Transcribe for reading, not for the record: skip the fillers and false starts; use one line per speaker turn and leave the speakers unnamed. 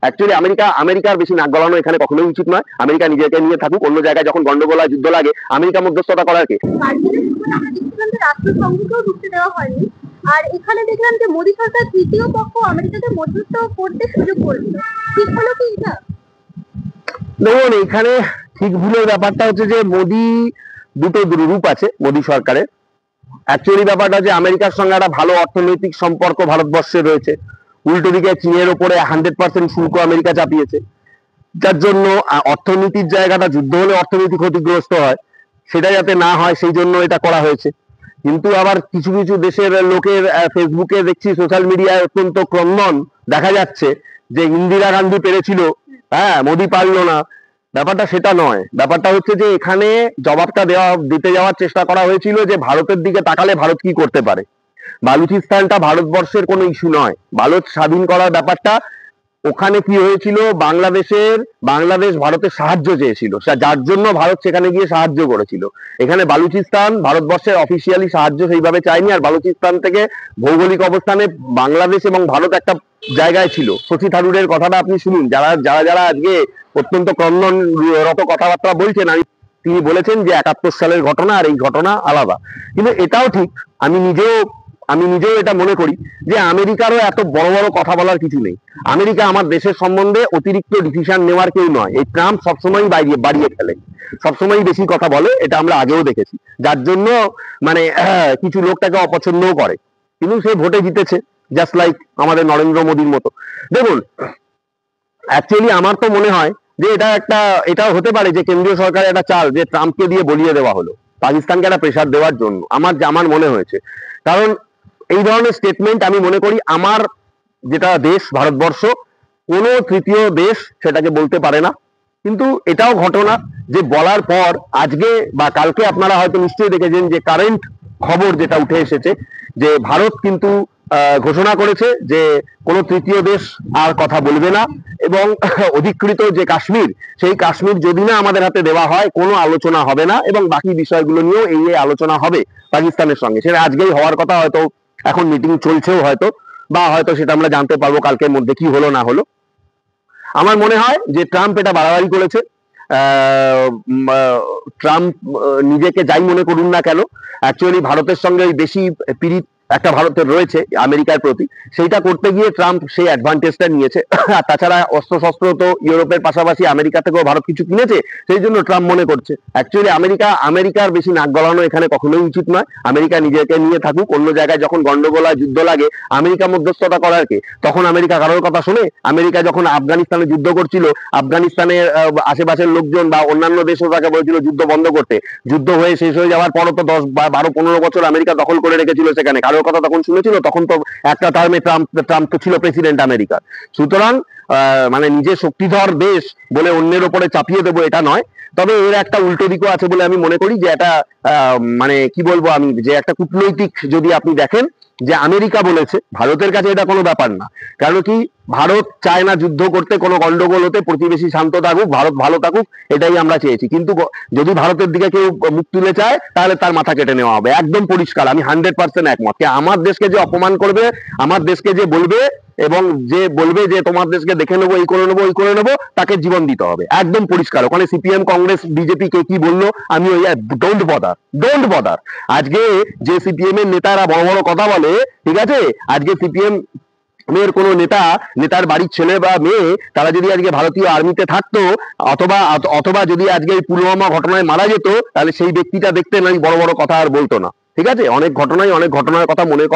Actually আমেরিকার বেশি নাক গলানো এখানে কখনোই উচিত নয়। আমেরিকা নিজেকে নিয়ে থাকুক, অন্য জায়গায় যখন গন্ডগোল হয়, যুদ্ধ লাগে, আমেরিকা মধ্যস্থতা করার কে?
রাষ্ট্রসংঘকেও ঢুকতে দেওয়া হয়নি, আর এখানে দেখলাম যে মোদী সরকার তৃতীয় পক্ষ আমেরিকাকে মধ্যস্থ করতে সুযোগ করে দিল, ঠিক হলো কি এটা?
দেখুন, এখানে ঠিক ভুলের ব্যাপারটা হচ্ছে যে মোদী দুটো রূপ আছে মোদী সরকারের। অ্যাকচুয়ালি ব্যাপারটা যে আমেরিকার সঙ্গে একটা ভালো অর্থনৈতিক সম্পর্ক ভারতবর্ষে রয়েছে, উল্টো দিকে চীনের ওপরে 100% শুল্ক আমেরিকা চাপিয়েছে, যার জন্য অর্থনীতির জায়গাটা, যুদ্ধ হলে অর্থনীতি ক্ষতিগ্রস্ত হয়, সেটা যাতে না হয় সেই জন্য এটা করা হয়েছে। কিন্তু আবার কিছু কিছু দেশের লোকের ফেসবুকে দেখছি, সোশ্যাল মিডিয়ায় অত্যন্ত ক্রন্দন দেখা যাচ্ছে যে ইন্দিরা গান্ধী পেরেছিল, হ্যাঁ মোদী পারলো না। ব্যাপারটা সেটা নয়, ব্যাপারটা হচ্ছে যে এখানে জবাবটা দিতে যাওয়ার চেষ্টা করা হয়েছিল যে ভারতের দিকে তাকালে ভারত কি করতে পারে। বালুচিস্তানটা ভারতবর্ষের কোনো ইস্যু নয়, ভারত স্বাধীন করার ব্যাপারটা ওখানে কি হয়েছিল, বাংলাদেশ ভারতের সাহায্য চেয়েছিল, যার জন্য ভারত সেখানে গিয়ে সাহায্য করেছিল। এখানে বালুচিস্তান ভারতবর্ষের অফিসিয়ালি সাহায্য সেইভাবে চায়নি, আর বালুচিস্তান থেকে ভৌগোলিক অবস্থানে বাংলাদেশ এবং ভারত একটা জায়গায় ছিল। শশী থারুরের কথাটা আপনি শুনুন, যারা যারা যারা আজকে অত্যন্ত ক্রন্দনরত কথাবার্তা বলছেন, তিনি বলেছেন যে 71 সালের ঘটনা আর এই ঘটনা আলাদা। কিন্তু এটাও ঠিক, আমি নিজেও এটা মনে করি যে আমেরিকারও এত বড় বড় কথা বলার কিছু নেই। আমেরিকা আমার দেশের সম্বন্ধে অতিরিক্ত ডিসিশন নেওয়ার কেউ নয়। এই ট্রাম্প সবসময় বাড়িয়ে ফেলে, সবসময় বেশি কথা বলে, এটা আমরা আগেও দেখেছি, যার জন্য মানে কিছু লোক তাকে অপছন্দও করে, কিন্তু সে ভোটে জিতেছে, জাস্ট লাইক আমাদের নরেন্দ্র মোদীর মতো। দেখুন, অ্যাকচুয়ালি আমার তো মনে হয় যে এটাও হতে পারে যে কেন্দ্রীয় সরকারের একটা চাল যে ট্রাম্পকে দিয়ে বলিয়ে দেওয়া হলো, পাকিস্তানকে একটা প্রেশার দেওয়ার জন্য। আমার মনে হয়েছে, কারণ এই ধরনের স্টেটমেন্ট আমি মনে করি আমার যেটা দেশ ভারতবর্ষ, কোনো তৃতীয় দেশ সেটাকে বলতে পারে না। কিন্তু এটাও ঘটনা যে বলার পর আজকে বা কালকে আপনারা হয়তো নিশ্চয়ই দেখেছেন যে কারেন্ট খবর যেটা উঠে এসেছে, যে ভারত কিন্তু ঘোষণা করেছে যে কোনো তৃতীয় দেশ আর কথা বলবে না, এবং অধিকৃত যে কাশ্মীর, সেই কাশ্মীর যদি না আমাদের হাতে দেওয়া হয় কোনো আলোচনা হবে না, এবং বাকি বিষয়গুলো নিয়েও এই আলোচনা হবে পাকিস্তানের সঙ্গে। সেটা আজকেই হওয়ার কথা, হয়তো এখন মিটিং চলছেও হয়তো, বা হয়তো সেটা আমরা জানতে পারবো কালকের মধ্যে কি হলো না হলো। আমার মনে হয় যে ট্রাম্প এটা বাড়াবাড়ি করেছে। ট্রাম্প নিজেকে যাই মনে করুন না কেন, অ্যাকচুয়ালি ভারতের সঙ্গে বেশি পীড়িত একটা ভারতের রয়েছে আমেরিকার প্রতি, সেইটা করতে গিয়ে ট্রাম্প সেই অ্যাডভান্টেজটা নিয়েছে। আর তাছাড়া অস্ত্রশস্ত্র তো ইউরোপের পাশাপাশি আমেরিকা থেকেও ভারত কিছু কিনেছে, সেই জন্য ট্রাম্প মনে করছে অ্যাকচুয়ালি আমেরিকার বেশি নাক গলানো এখানে কখনোই উচিত নয়। আমেরিকা নিজেকে নিয়ে থাকুক, অন্য জায়গায় যখন গন্ডগোল হয়, যুদ্ধ লাগে, আমেরিকা মধ্যস্থতা করার কে? তখন আমেরিকা কারোর কথা শোনে? আমেরিকা যখন আফগানিস্তানে যুদ্ধ করছিল, আফগানিস্তানের আশেপাশের লোকজন বা অন্যান্য দেশও তাকে বলেছিল যুদ্ধ বন্ধ করতে। যুদ্ধ হয়ে শেষ হয়ে যাওয়ার পরও তো 10, 12, 15 বছর আমেরিকা দখল করে রেখেছিল সেখানে, কারোর কথা তখন শুনেছিল? তখন তো একটা টার্মে ট্রাম্প তো ছিল প্রেসিডেন্ট আমেরিকার। সুতরাং মানে নিজের শক্তিধর দেশ বলে অন্যের ওপরে চাপিয়ে দেবো এটা নয়। তবে এর একটা উল্টো দিকও আছে বলে আমি মনে করি, যে এটা মানে কি বলবো আমি, যে একটা কূটনৈতিক যদি আপনি দেখেন, যে আমেরিকা বলেছে ভারতের কাছে এটা কোনো ব্যাপার না, কারণ কি ভারত চায় না যুদ্ধ করতে, কোনো গন্ডগোল হতে, প্রতিবেশী শান্ত থাকুক, ভারত ভালো থাকুক, এটাই আমরা চেয়েছি। কিন্তু যদি ভারতের দিকে কেউ মুখ তুলে চায়, তাহলে তার মাথা কেটে নেওয়া হবে, একদম পরিষ্কার। আমি 100% একমত। আমার দেশকে যে অপমান করবে, আমার দেশকে যে বলবে, এবং যে বলবে যে তোমার দেশকে দেখে নেবো, এই করে নেবো, ওই করে নেবো, তাকে জীবন দিতে হবে, একদম পরিষ্কার। ওখানে সিপিএম, কংগ্রেস, বিজেপি কে কি বললো আমি ওই ডোন্ট বদার। আজকে যে সিপিএম এর নেতারা বড় বড় কথা বলে, ঠিক আছে, আজকে সিপিএম এর কোন নেতার বাড়ির ছেলে বা মেয়ে, তারা যদি আজকে ভারতীয় আর্মিতে থাকতো, অথবা যদি আজকে এই পুলওয়ামা ঘটনায় মারা যেত, তাহলে সেই ব্যক্তিটা দেখতে নাই বড় বড় কথা আর বলতো না। ঠিক আছে, অনেক ঘটনার কথা মনে কর।